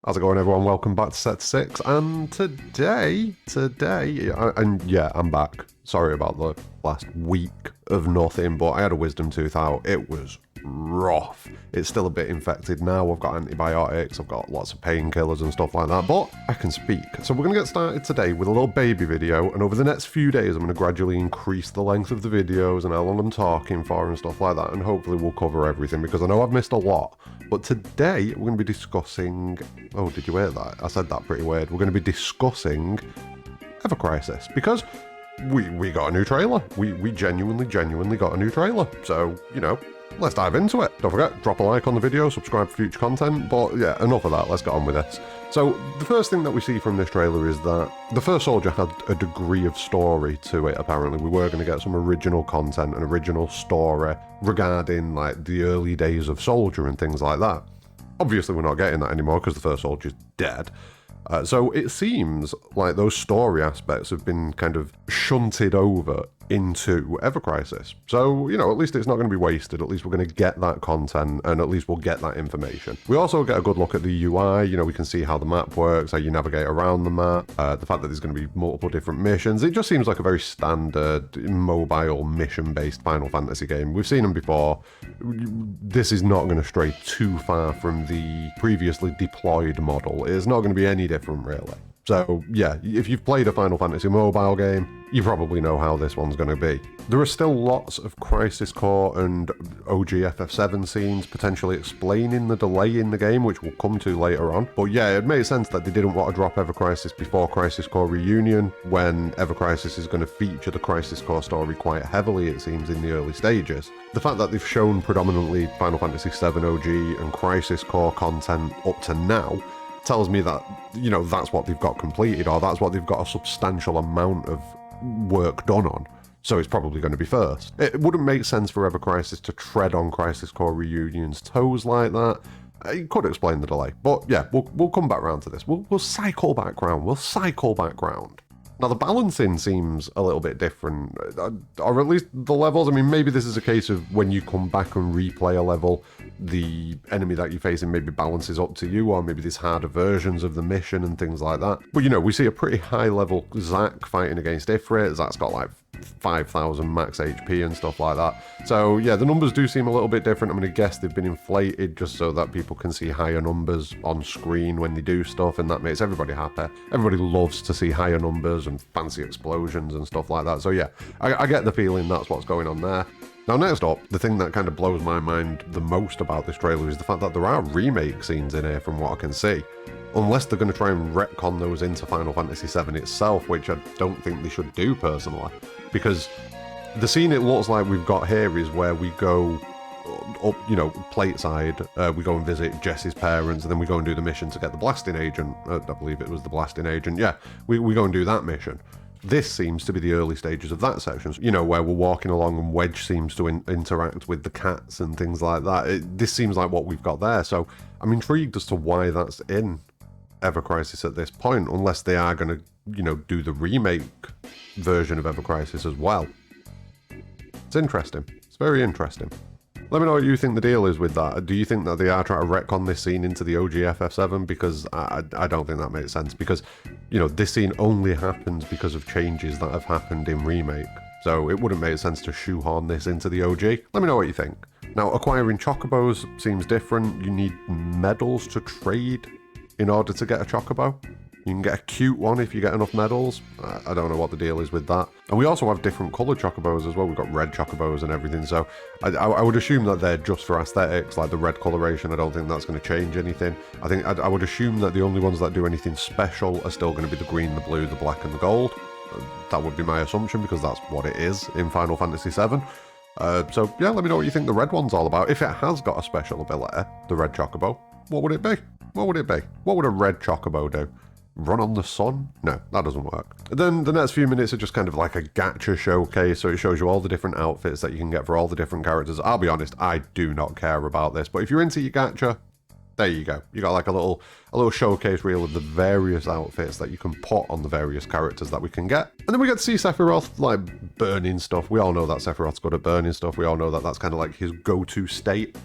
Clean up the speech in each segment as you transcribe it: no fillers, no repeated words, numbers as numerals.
How's it going, everyone? Welcome back to Set 6, and I'm back. Sorry about the last week of nothing, but I had a wisdom tooth out. It was rough. It's still a bit infected now. I've got antibiotics, I've got lots of painkillers and stuff like that, but I can speak. So we're going to get started today with a little baby video, and over the next few days I'm going to gradually increase the length of the videos and how long I'm talking for and stuff like that, and hopefully we'll cover everything, because I know I've missed a lot. But today we're going to be discussing... Oh, did you hear that? I said that pretty weird. We're going to be discussing Ever Crisis, because we got a new trailer. We genuinely got a new trailer. So, you know, let's dive into it. Don't forget, drop a like on the video, subscribe for future content, but yeah, enough of that, let's get on with this. So, the first thing that we see from this trailer is that the first soldier had a degree of story to it, apparently. We were going to get some original content, an original story regarding, like, the early days of Soldier and things like that. Obviously, we're not getting that anymore because the first soldier's dead. So it seems like those story aspects have been kind of shunted over into Ever Crisis. So, you know, at least it's not going to be wasted. At least we're going to get that content, and at least we'll get that information. We also get a good look at the UI. You know, we can see how the map works, how you navigate around the map, the fact that there's going to be multiple different missions. It just seems like a very standard mobile mission-based Final Fantasy game. We've seen them before. This is not going to stray too far from the previously deployed model. It's not going to be any different, really. So, yeah, if you've played a Final Fantasy mobile game, you probably know how this one's going to be. There are still lots of Crisis Core and OG FF7 scenes potentially explaining the delay in the game, which we'll come to later on. But yeah, it made sense that they didn't want to drop Ever Crisis before Crisis Core Reunion, when Ever Crisis is going to feature the Crisis Core story quite heavily, it seems, in the early stages. The fact that they've shown predominantly Final Fantasy VII OG and Crisis Core content up to now tells me that, you know, that's what they've got completed, or that's what they've got a substantial amount of work done on. So it's probably going to be first. It wouldn't make sense for Ever Crisis to tread on Crisis Core Reunion's toes like that. It could explain the delay. But yeah, we'll come back round to this. We'll cycle back round. Now, the balancing seems a little bit different, or at least the levels. I mean, maybe this is a case of when you come back and replay a level, the enemy that you're facing maybe balances up to you, or maybe there's harder versions of the mission and things like that. But, you know, we see a pretty high-level Zack fighting against Ifrit. Zack's got, like, 5,000 max HP and stuff like that. So, yeah, the numbers do seem a little bit different. I'm going to guess they've been inflated just so that people can see higher numbers on screen when they do stuff, and that makes everybody happy. Everybody loves to see higher numbers and fancy explosions and stuff like that. So, yeah, I get the feeling that's what's going on there. Now, next up, the thing that kind of blows my mind the most about this trailer is the fact that there are remake scenes in here from what I can see. Unless they're going to try and retcon those into Final Fantasy VII itself, which I don't think they should do personally. Because the scene it looks like we've got here is where we go up, you know, plateside, we go and visit Jess's parents, and then we go and do the mission to get the blasting agent. I believe it was the blasting agent. Yeah, we go and do that mission. This seems to be the early stages of that section, you know, where we're walking along and Wedge seems to interact with the cats and things like that. This seems like what we've got there, so I'm intrigued as to why that's in Ever Crisis at this point, unless they are going to, you know, do the remake version of Ever Crisis as well. It's interesting. It's very interesting. Let me know what you think the deal is with that. Do you think that they are trying to retcon this scene into the OG FF7? Because I don't think that makes sense. Because, you know, this scene only happens because of changes that have happened in Remake. So it wouldn't make sense to shoehorn this into the OG. Let me know what you think. Now, acquiring chocobos seems different. You need medals to trade in order to get a chocobo. You can get a cute one if you get enough medals. I don't know what the deal is with that. And we also have different coloured chocobos as well. We've got red chocobos and everything. So I would assume that they're just for aesthetics, like the red coloration. I don't think that's going to change anything. I think I would assume that the only ones that do anything special are still going to be the green, the blue, the black and the gold. That would be my assumption, because that's what it is in Final Fantasy VII. So yeah, let me know what you think the red one's all about. If it has got a special ability, the red chocobo, what would it be? What would it be? What would a red chocobo do? Run on the sun? No, that doesn't work. Then the next few minutes are just kind of like a gacha showcase, so it shows you all the different outfits that you can get for all the different characters. I'll be honest, I do not care about this, but if you're into your gacha, there you go. You got like a little showcase reel of the various outfits that you can put on the various characters that we can get. And then we get to see Sephiroth, like, burning stuff. We all know that Sephiroth's good at burning stuff. We all know that that's kind of like his go-to state.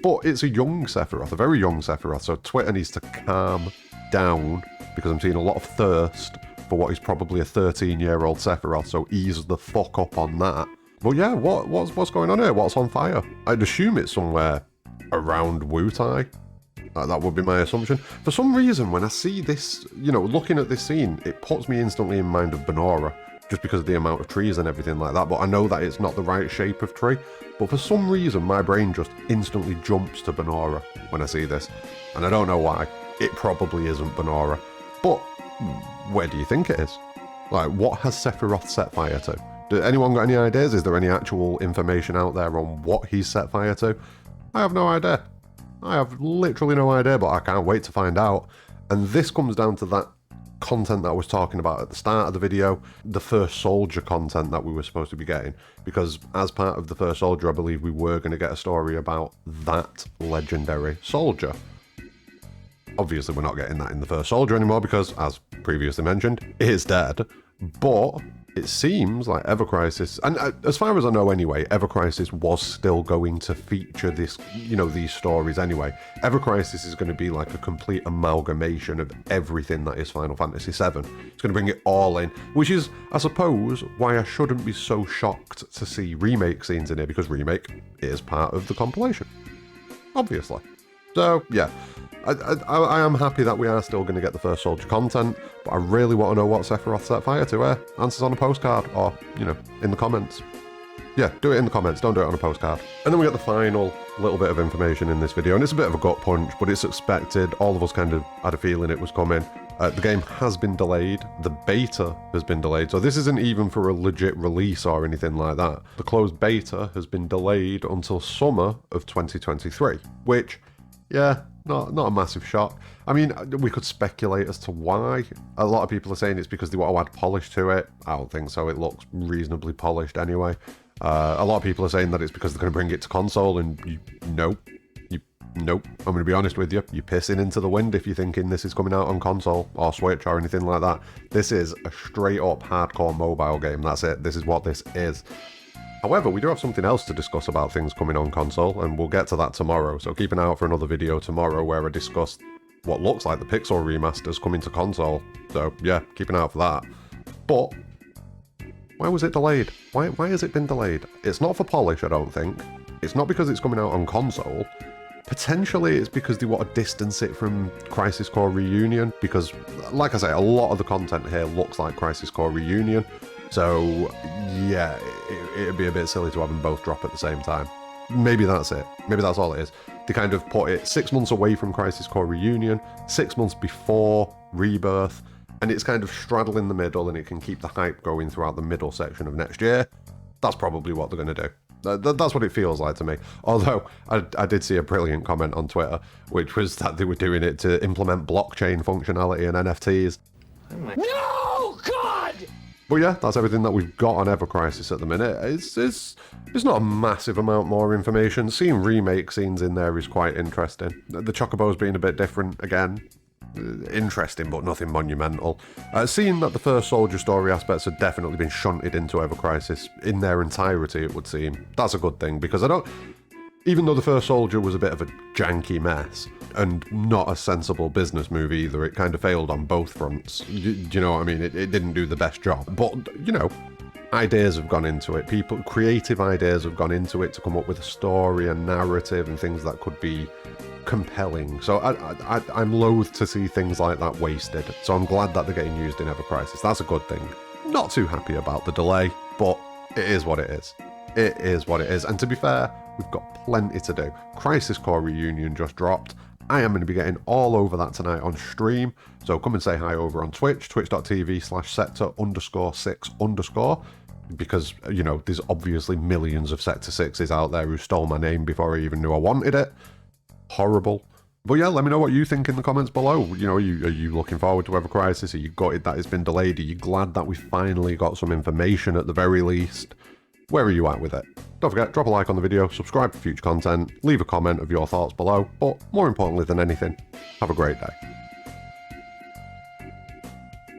But it's a young Sephiroth, a very young Sephiroth, so Twitter needs to calm down because I'm seeing a lot of thirst for what is probably a 13-year-old Sephiroth, so ease the fuck up on that. But yeah, what's going on here? What's on fire? I'd assume it's somewhere around Wutai. That would be my assumption. For some reason, when I see this, you know, looking at this scene, it puts me instantly in mind of Benora, just because of the amount of trees and everything like that. But I know that it's not the right shape of tree. But for some reason, my brain just instantly jumps to Benora when I see this. And I don't know why. It probably isn't Benora. But where do you think it is? Like, what has Sephiroth set fire to? Does anyone got any ideas? Is there any actual information out there on what he's set fire to? I have no idea. I have literally no idea, but I can't wait to find out. And this comes down to that content that I was talking about at the start of the video, the First Soldier content that we were supposed to be getting. Because as part of the First Soldier, I believe we were going to get a story about that legendary soldier. Obviously, we're not getting that in the First Soldier anymore because, as previously mentioned, it is dead. But it seems like Ever Crisis, and as far as I know anyway, Ever Crisis was still going to feature this, you know, these stories anyway. Ever Crisis is going to be like a complete amalgamation of everything that is Final Fantasy VII. It's going to bring it all in, which is, I suppose, why I shouldn't be so shocked to see remake scenes in here, because remake is part of the compilation, obviously. So, yeah. I am happy that we are still going to get the First Soldier content, but I really want to know what Sephiroth set fire to. Answers on a postcard, or, you know, in the comments. Yeah, do it in the comments, don't do it on a postcard. And then we get the final little bit of information in this video, and it's a bit of a gut punch, but it's expected. All of us kind of had a feeling it was coming. The game has been delayed. The beta has been delayed, so this isn't even for a legit release or anything like that. The closed beta has been delayed until summer of 2023, which, yeah, not a massive shock. I mean, we could speculate as to why. A lot of people are saying it's because they want to add polish to it. I don't think so. It looks reasonably polished anyway. A lot of people are saying that it's because they're going to bring it to console, and nope. I'm going to be honest with you. You're pissing into the wind if you're thinking this is coming out on console or Switch or anything like that. This is a straight up hardcore mobile game. That's it. This is what this is. However, we do have something else to discuss about things coming on console, and we'll get to that tomorrow, so keep an eye out for another video tomorrow where I discuss what looks like the Pixel remasters coming to console. So yeah, keep an eye out for that. But why was it delayed? Why has it been delayed? It's not for polish, I don't think. It's not because it's coming out on console. Potentially it's because they want to distance it from Crisis Core Reunion, because, like I say, a lot of the content here looks like Crisis Core Reunion. So, yeah, it'd be a bit silly to have them both drop at the same time. Maybe that's it. Maybe that's all it is. They kind of put it 6 months away from Crisis Core Reunion, 6 months before Rebirth, and it's kind of straddling the middle, and it can keep the hype going throughout the middle section of next year. That's probably what they're going to do. That's what it feels like to me. Although, I did see a brilliant comment on Twitter, which was that they were doing it to implement blockchain functionality and NFTs. No, God! But yeah, that's everything that we've got on Ever Crisis at the minute. It's not a massive amount more information. Seeing remake scenes in there is quite interesting. The Chocobos being a bit different, again, interesting but nothing monumental. Seeing that the First Soldier story aspects have definitely been shunted into Ever Crisis in their entirety, it would seem. That's a good thing, because even though the First Soldier was a bit of a janky mess, and not a sensible business move either, it kind of failed on both fronts. Do you know what I mean? It didn't do the best job. But, you know, ideas have gone into it. Creative ideas have gone into it to come up with a story, a narrative, and things that could be compelling. So I'm loath to see things like that wasted. So I'm glad that they're getting used in Ever Crisis. That's a good thing. Not too happy about the delay, but it is what it is. It is what it is. And to be fair, we've got plenty to do. Crisis Core Reunion just dropped. I am going to be getting all over that tonight on stream. So come and say hi over on Twitch, twitch.tv/sector_6_, because, you know, there's obviously millions of Sector 6s out there who stole my name before I even knew I wanted it. Horrible. But yeah, let me know what you think in the comments below. You know, are you looking forward to Ever Crisis? Are you gutted that it's been delayed? Are you glad that we finally got some information at the very least? Where are you at with it? Don't forget, drop a like on the video, subscribe for future content, leave a comment of your thoughts below, but more importantly than anything, have a great day.